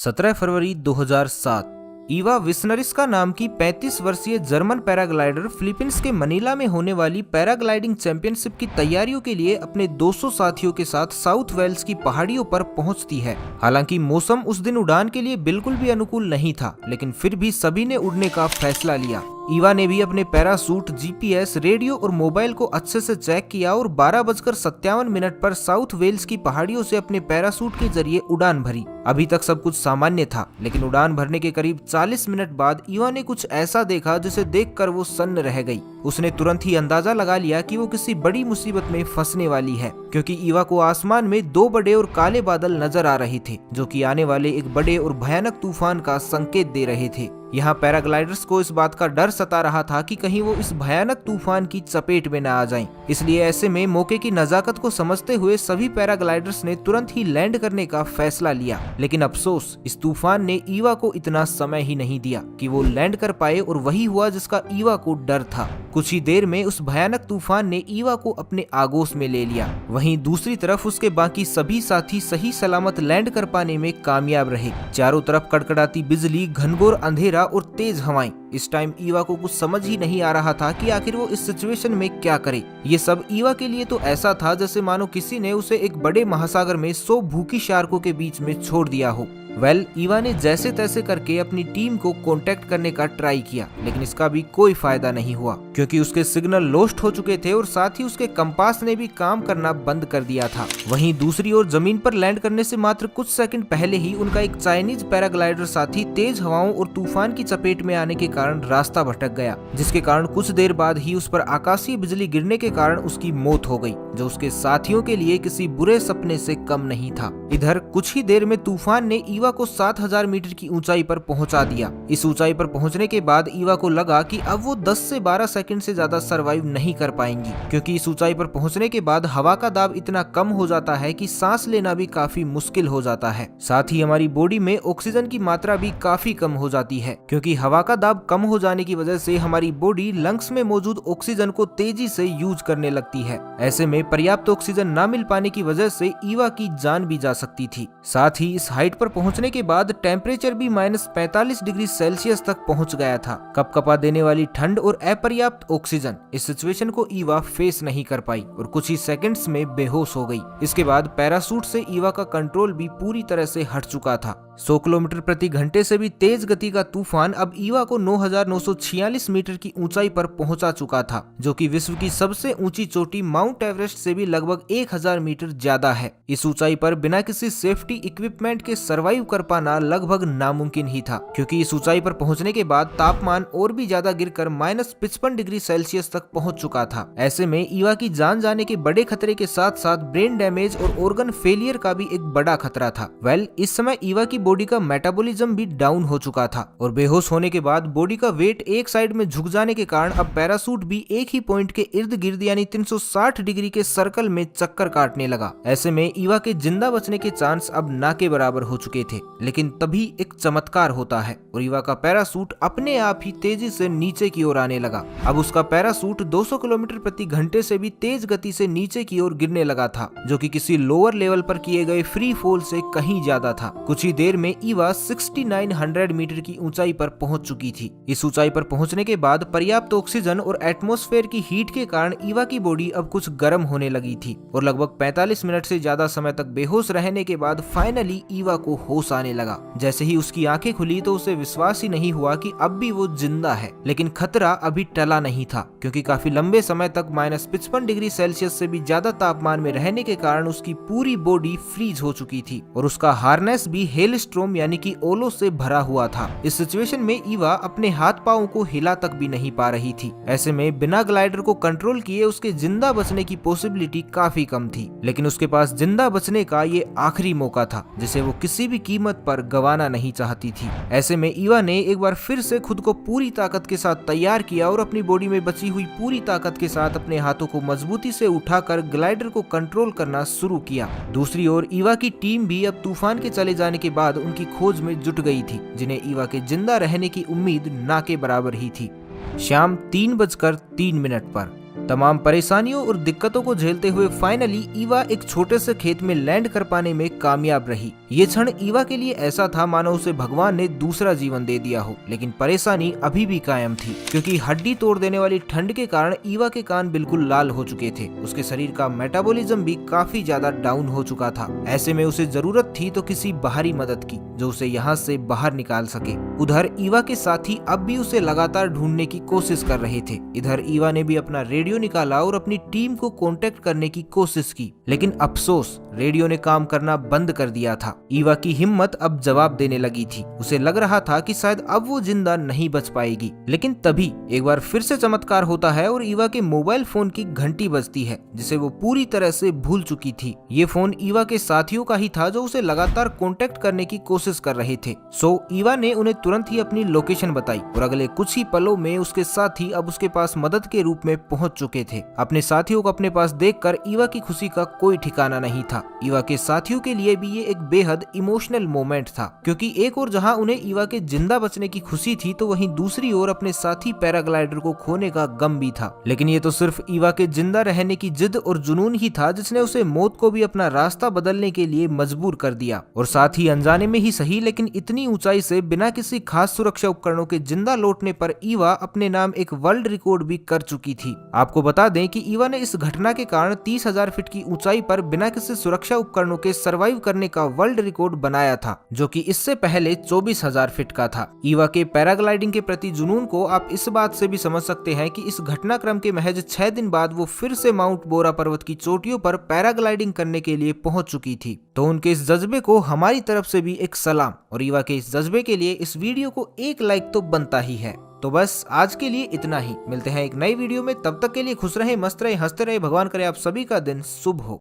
17 फरवरी 2007 ईवा विस्नरिस्का नाम की 35 वर्षीय जर्मन पैराग्लाइडर फिलीपींस के मनीला में होने वाली पैराग्लाइडिंग चैंपियनशिप की तैयारियों के लिए अपने 200 साथियों के साथ साउथ वेल्स की पहाड़ियों पर पहुंचती है। हालांकि मौसम उस दिन उड़ान के लिए बिल्कुल भी अनुकूल नहीं था, लेकिन फिर भी सभी ने उड़ने का फैसला लिया। ईवा ने भी अपने पैरासूट, जीपीएस, रेडियो और मोबाइल को अच्छे से चेक किया और 12:57 पर साउथ वेल्स की पहाड़ियों से अपने पैरासूट के जरिए उड़ान भरी। अभी तक सब कुछ सामान्य था, लेकिन उड़ान भरने के करीब 40 मिनट बाद ईवा ने कुछ ऐसा देखा जिसे देखकर वो सन्न रह गई। उसने तुरंत ही अंदाजा लगा लिया कि वो किसी बड़ी मुसीबत में फंसने वाली है, क्योंकि ईवा को आसमान में 2 बड़े और काले बादल नजर आ रहे थे, जो कि आने वाले एक बड़े और भयानक तूफान का संकेत दे रहे थे। यहाँ पैराग्लाइडर्स को इस बात का डर सता रहा था कि कहीं वो इस भयानक तूफान की चपेट में न आ जाएं। इसलिए ऐसे में मौके की नजाकत को समझते हुए सभी पैराग्लाइडर्स ने तुरंत ही लैंड करने का फैसला लिया। लेकिन अफसोस, इस तूफान ने ईवा को इतना समय ही नहीं दिया कि वो लैंड कर पाए, और वही हुआ जिसका ईवा को डर था। कुछ ही देर में उस भयानक तूफान ने ईवा को अपने आगोश में ले लिया। वहीं दूसरी तरफ उसके बाकी सभी साथी सही सलामत लैंड कर पाने में कामयाब रहे। चारों तरफ कड़कड़ाती बिजली, घनघोर अंधेरा और तेज हवाएं। इस टाइम ईवा को कुछ समझ ही नहीं आ रहा था कि आखिर वो इस सिचुएशन में क्या करे। ये सब ईवा के लिए तो ऐसा था जैसे मानो किसी ने उसे एक बड़े महासागर में 100 भूखी शार्कों के बीच में छोड़ दिया हो। ईवा ने जैसे तैसे करके अपनी टीम को कांटेक्ट करने का ट्राई किया, लेकिन इसका भी कोई फायदा नहीं हुआ, क्योंकि उसके सिग्नल लॉस्ट हो चुके थे और साथ ही उसके कंपास ने भी काम करना बंद कर दिया था। वहीं दूसरी ओर जमीन पर लैंड करने से मात्र कुछ सेकंड पहले ही उनका एक चाइनीज पैराग्लाइडर साथी तेज हवाओं और तूफान की चपेट में आने के कारण रास्ता भटक गया, जिसके कारण कुछ देर बाद ही उस पर आकाशीय बिजली गिरने के कारण उसकी मौत हो गई, जो उसके साथियों के लिए किसी बुरे सपने से कम नहीं था। इधर कुछ ही देर में तूफान ने ईवा को 7000 मीटर की ऊंचाई पर पहुंचा दिया। इस ऊंचाई पर पहुंचने के बाद ईवा को लगा कि अब वो 10 से 12 सेकंड से ज्यादा सरवाइव नहीं कर पाएंगी, क्योंकि इस ऊंचाई पर पहुंचने के बाद हवा का दाब इतना कम हो जाता है कि सांस लेना भी काफी मुश्किल हो जाता है। साथ ही हमारी बॉडी में ऑक्सीजन की मात्रा भी काफी कम हो जाती है, क्योंकि हवा का दाब कम हो जाने की वजह से हमारी बॉडी लंग्स में मौजूद ऑक्सीजन को तेजी से यूज करने लगती है। ऐसे में पर्याप्त ऑक्सीजन न मिल पाने की वजह से ईवा की जान भी जा सकती थी। साथ ही इस हाइट पर पहुंचने के बाद टेम्परेचर भी -45 डिग्री सेल्सियस तक पहुंच गया था। कपकपा देने वाली ठंड और अपर्याप्त ऑक्सीजन, इस सिचुएशन को ईवा फेस नहीं कर पाई और कुछ ही सेकंड्स में बेहोश हो गई। इसके बाद पैरासूट से ईवा का कंट्रोल भी पूरी तरह से हट चुका था। 100 किलोमीटर प्रति घंटे से भी तेज गति का तूफान अब ईवा को 9946 मीटर की ऊंचाई पर पहुंचा चुका था, जो कि विश्व की सबसे ऊंची चोटी माउंट एवरेस्ट से भी लगभग 1000 मीटर ज्यादा है। इस ऊंचाई पर बिना किसी सेफ्टी इक्विपमेंट के सरवाइव कर पाना लगभग नामुमकिन ही था, क्योंकि इस ऊंचाई पर पहुंचने के बाद तापमान और भी ज्यादा गिरकर -55 डिग्री सेल्सियस तक पहुंच चुका था। ऐसे में ईवा की जान जाने के बड़े खतरे के साथ साथ ब्रेन डैमेज और ऑर्गन फेलियर का भी एक बड़ा खतरा था। इस समय ईवा की बॉडी का मेटाबॉलिज्म भी डाउन हो चुका था और बेहोश होने के बाद बॉडी का वेट एक साइड में झुक जाने के कारण अब पैरासूट भी एक ही पॉइंट के इर्द गिर्द यानी 360 डिग्री के सर्कल में चक्कर काटने लगा। ऐसे में ईवा के जिंदा बचने के चांस अब ना के बराबर हो चुके थे, लेकिन तभी एक चमत्कार होता है और ईवा का पैरासूट अपने आप ही तेजी से नीचे की ओर आने लगा। अब उसका पैरासूट 200 किलोमीटर प्रति घंटे से भी तेज गति से नीचे की ओर गिरने लगा था, जो कि किसी लोअर लेवल पर किए गए फ्री फॉल से कहीं ज्यादा था। कुछ ही देर में ईवा 6900 मीटर की ऊंचाई पर पहुंच चुकी थी। इस ऊंचाई पर पहुंचने के बाद पर्याप्त ऑक्सीजन और एटमॉस्फेयर की हीट के कारण ईवा की बॉडी अब कुछ गर्म होने लगी थी और लगभग 45 मिनट से ज्यादा समय तक बेहोश रहने के बाद फाइनली ईवा को होश आने लगा। जैसे ही उसकी आंखें खुली तो उसे विश्वास ही नहीं हुआ कि अब भी वो जिंदा है, लेकिन खतरा अभी टला नहीं था, क्योंकि काफी लंबे समय तक -55 डिग्री सेल्सियस से भी ज्यादा तापमान में रहने के कारण उसकी पूरी बॉडी फ्रीज हो चुकी थी और उसका हार्नेस भी हेलस्ट्रोम यानी कि ओलो से भरा हुआ था। इस सिचुएशन में ईवा अपने हाथ पांव को हिला तक भी नहीं पा रही थी। ऐसे में बिना ग्लाइडर को कंट्रोल किए उसके जिंदा बचने की पॉसिबिलिटी काफी कम थी, लेकिन उसके पास जिंदा बचने का ये आखिरी मौका था, जिसे वो किसी भी कीमत पर गंवाना नहीं चाहती थी। ऐसे में ईवा ने एक बार फिर से खुद को पूरी ताकत के साथ तैयार किया और अपनी बॉडी में बची हुई पूरी ताकत के साथ अपने हाथों को मजबूती से उठाकर ग्लाइडर को कंट्रोल करना शुरू किया। दूसरी ओर ईवा की टीम भी अब तूफान के चले जाने के बाद उनकी खोज में जुट गई थी, जिन्हें ईवा के जिंदा रहने की उम्मीद ना के बराबर ही थी। शाम 3:03 पर तमाम परेशानियों और दिक्कतों को झेलते हुए फाइनली ईवा एक छोटे से खेत में लैंड कर पाने में कामयाब रही। ये क्षण ईवा के लिए ऐसा था मानो उसे भगवान ने दूसरा जीवन दे दिया हो। लेकिन परेशानी अभी भी कायम थी, क्योंकि हड्डी तोड़ देने वाली ठंड के कारण ईवा के कान बिल्कुल लाल हो चुके थे। उसके शरीर का मेटाबॉलिज्म भी काफी ज्यादा डाउन हो चुका था। ऐसे में उसे जरूरत थी तो किसी बाहरी मदद की जो उसे यहाँ से बाहर निकाल सके। उधर ईवा के साथी अब भी उसे लगातार ढूंढने की कोशिश कर रहे थे। इधर ईवा ने भी अपना रेडियो निकाला और अपनी टीम को कांटेक्ट करने की कोशिश की, लेकिन अफसोस रेडियो ने काम करना बंद कर दिया था। ईवा की हिम्मत अब जवाब देने लगी थी। उसे लग रहा था कि शायद अब वो जिंदा नहीं बच पाएगी। लेकिन तभी एक बार फिर से चमत्कार होता है और ईवा के मोबाइल फोन की घंटी बजती है, जिसे वो पूरी तरह से भूल चुकी थी। ये फोन ईवा के साथियों का ही था जो उसे लगातार कांटेक्ट करने की कोशिश कर रहे थे। सो ईवा ने उन्हें तुरंत ही अपनी लोकेशन बताई और अगले कुछ ही पलों में उसके साथी अब उसके पास मदद के रूप में पहुंच चुके थे। अपने साथियों को अपने पास देखकर ईवा की खुशी का कोई ठिकाना नहीं था। ईवा के साथियों के लिए भी ये एक बेहद इमोशनल मोमेंट था, क्योंकि एक और जहां उन्हें ईवा के जिंदा बचने की खुशी थी, तो वहीं दूसरी ओर अपने साथी पैराग्लाइडर को खोने का गम भी था। लेकिन ये तो सिर्फ ईवा के जिंदा रहने की जिद और जुनून ही था जिसने उसे मौत को भी अपना रास्ता बदलने के लिए मजबूर कर दिया। और साथ ही अनजाने में ही सही, लेकिन इतनी ऊंचाई से बिना किसी खास सुरक्षा उपकरणों के जिंदा लौटने पर ईवा अपने नाम एक वर्ल्ड रिकॉर्ड भी कर चुकी थी। आपको बता दें कि ईवा ने इस घटना के कारण 30,000 फीट की ऊंचाई पर बिना किसी सुरक्षा उपकरणों के सरवाइव करने का वर्ल्ड रिकॉर्ड बनाया था, जो कि इससे पहले 24,000 फीट का था। ईवा के पैराग्लाइडिंग के प्रति जुनून को आप इस बात से भी समझ सकते हैं कि इस घटनाक्रम के महज 6 दिन बाद वो फिर से माउंट बोरा पर्वत की चोटियों पर पैराग्लाइडिंग करने के लिए पहुंच चुकी थी। तो उनके इस जज्बे को हमारी तरफ से भी एक सलाम, और ईवा के इस जज्बे के लिए इस वीडियो को एक लाइक तो बनता ही है। तो बस आज के लिए इतना ही। मिलते हैं एक नई वीडियो में, तब तक के लिए खुश रहें, मस्त रहें, हंसते रहें। भगवान करे आप सभी का दिन शुभ हो।